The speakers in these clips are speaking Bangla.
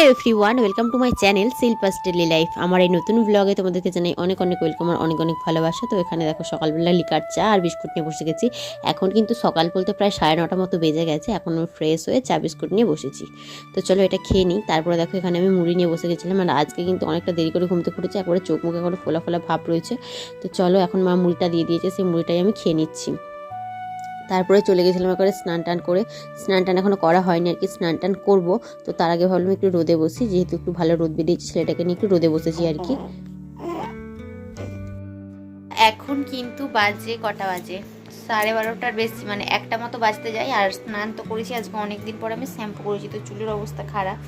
Hello everyone, welcome to my channel Shilpa's daily life. আমার এই নতুন ব্লগে তোমাদেরকে জানাই অনেক অনেক ওয়েলকাম আর অনেক অনেক ভালোবাসা। তো এখানে দেখো সকালবেলা লিকার চা আর বিস্কুট নিয়ে বসে গেছি। এখন কিন্তু সকাল বলতে প্রায় 9:30 মতো বেজে গেছে। এখন ফ্রেশ হয়ে চা বিস্কুট নিয়ে বসেছি। তো চলো এটা খেয়ে নিই। তারপরে দেখো এখানে আমি মুড়ি নিয়ে বসে গেছিলাম। আর আজকে কিন্তু অনেকটা দেরি করে ঘুম থেকে উঠেছে, একবারে চোখ মুখে এখনো ফোলা ফোলা ভাব রয়েছে। তো চলো এখন মা মুড়িটা দিয়ে দিয়েছে, সেই মুড়িটাই আমি খেয়ে নিচ্ছি। তারপরে চলে গেছিলাম একবারে স্নান টান করে। স্নান টান এখনও করা হয়নি আর কি, স্নান টান করবো। তো তার আগে ভাবলাম একটু রোদে বসি, যেহেতু একটু ভালো রোদ বেরিয়েছে, ছেলেটাকে নিয়ে একটু রোদে বসেছি আর কি। এখন কিন্তু বাজে কটা বাজে 12:30 বেশি, মানে 1টা মতো বাজতে যাই। আর স্নান তো করেছি আজকে অনেকদিন পরে, আমি শ্যাম্পু করেছি, তো চুলের অবস্থা খারাপ,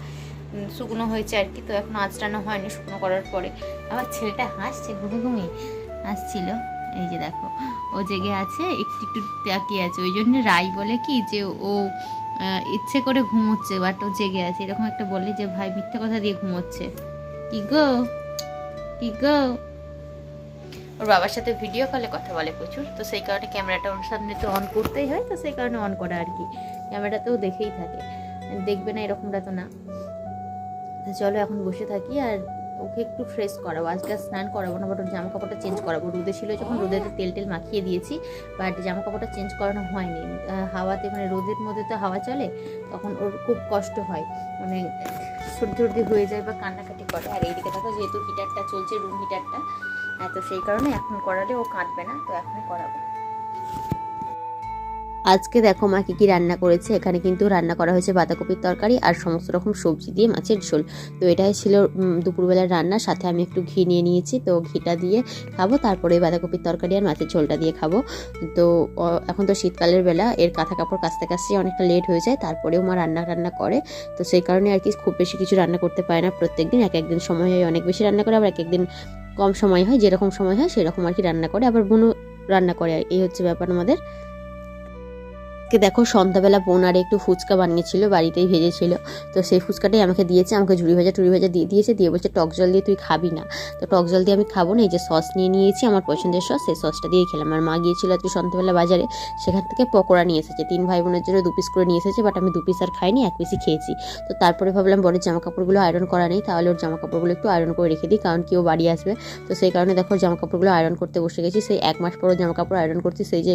শুকনো হয়েছে আর কি। তো এখন আঁচড়ানো হয়নি, শুকনো করার পরে। আমার ছেলেটা হাসছে, ঘুমে ঘুমিয়ে হাসছিল। এই যে দেখো ও জেগে আছে, একটু একটু তাকিয়ে আছে। ওই জন্য রাই বলে কি যে ও ইচ্ছে করে ঘুমোচ্ছে, বাট ও জেগে আছে, এরকম একটা বলে যে ভাই মিথ্যে কথা দিয়ে ঘুমোচ্ছে। কি গো কি গো। ওর বাবার সাথে ভিডিও কলে কথা বলে প্রচুর, তো সেই কারণে ক্যামেরাটা ওর সামনে তো অন করতেই হয়, তো সেই কারণে অন করা আর কি। ক্যামেরাতেও দেখেই থাকে, দেখবে না এরকমটা তো না। চলো এখন বসে থাকি আর ওকে একটু ফ্রেশ করাবো। আজকে স্নান করাবো না, বাট ওর জামা কাপড়টা চেঞ্জ করাবো। রোদে ছিল যখন, রোদেতে তেল টেল মাখিয়ে দিয়েছি, বাট জামা কাপড়টা চেঞ্জ করানো হয়নি। হাওয়াতে, মানে রোদের মধ্যে তো হাওয়া চলে, তখন ওর খুব কষ্ট হয়, মানে সর্দি সর্দি হয়ে যায় বা কান্নাকাটি করে। আর এইদিকে দেখো যেহেতু হিটারটা চলছে, রুম হিটারটা, তো সেই কারণে এখন করালে ও কাঁদবে না, তো এখনই করাবো। আজকে দেখো মা কী রান্না করেছে। এখানে কিন্তু রান্না করা হয়েছে বাঁধাকপির তরকারি আর সমস্ত রকম সবজি দিয়ে মাছের ঝোল। তো এটাই ছিল দুপুরবেলার রান্না। সাথে আমি একটু ঘি নিয়ে নিয়েছি, তো ঘিটা দিয়ে খাবো, তারপরে বাঁধাকপির তরকারি আর মাছের ঝোলটা দিয়ে খাবো। তো এখন তো শীতকালের বেলা, এর কাঁথা কাপড় কাচতে কাচতে অনেকটা লেট হয়ে যায়, তারপরেও মা রান্না করে। তো সেই কারণে আর কি খুব বেশি কিছু রান্না করতে পারে না প্রত্যেকদিন। এক একদিন সময় হয় অনেক বেশি রান্না করে, আবার এক একদিন কম সময় হয়, যেরকম সময় হয় সেরকম আর কি রান্না করে। আবার বোনও রান্না করে, এই হচ্ছে ব্যাপার আমাদের। দেখো সন্ধ্যাবেলা বোন আর একটু ফুচকা বানিয়েছিল, বাড়িতেই ভেজেছিল। তো সেই ফুচকাটাই আমাকে দিয়েছে, আমাকে ঝুড়ি ভাজা দিয়ে দিয়েছে, দিয়ে বলছে টক জল দিয়ে তুই খাবি না। তো টক জল দিয়ে আমি খাবো না, এই যে সস নিয়ে নিয়েছি আমার পছন্দের সস, সেই সসটা দিয়েই খেলাম। আর মা গিয়েছিল আজকে সন্ধ্যাবেলা বাজারে, সেখান থেকে পকোড়া নিয়ে এসেছে, 3 ভাই বোনের জন্য 2 পিস করে নিয়ে এসেছে, বাট আমি 2 পিস আর খাইনি, 1 পিসই খেয়েছি। তো তারপরে ভাবলাম বড় জামা কাপড়গুলো আয়রন করা নেই, তাহলে ওর জামা কাপড়গুলো একটু আয়রন করে রেখে দিই, কারণ কেউ বাড়ি আসবে। তো সেই কারণে দেখো জামা কাপড়গুলো আয়রন করতে বসে গেছি। সেই 1 মাস পর জামা কাপড় আয়রন করছি, সেই যে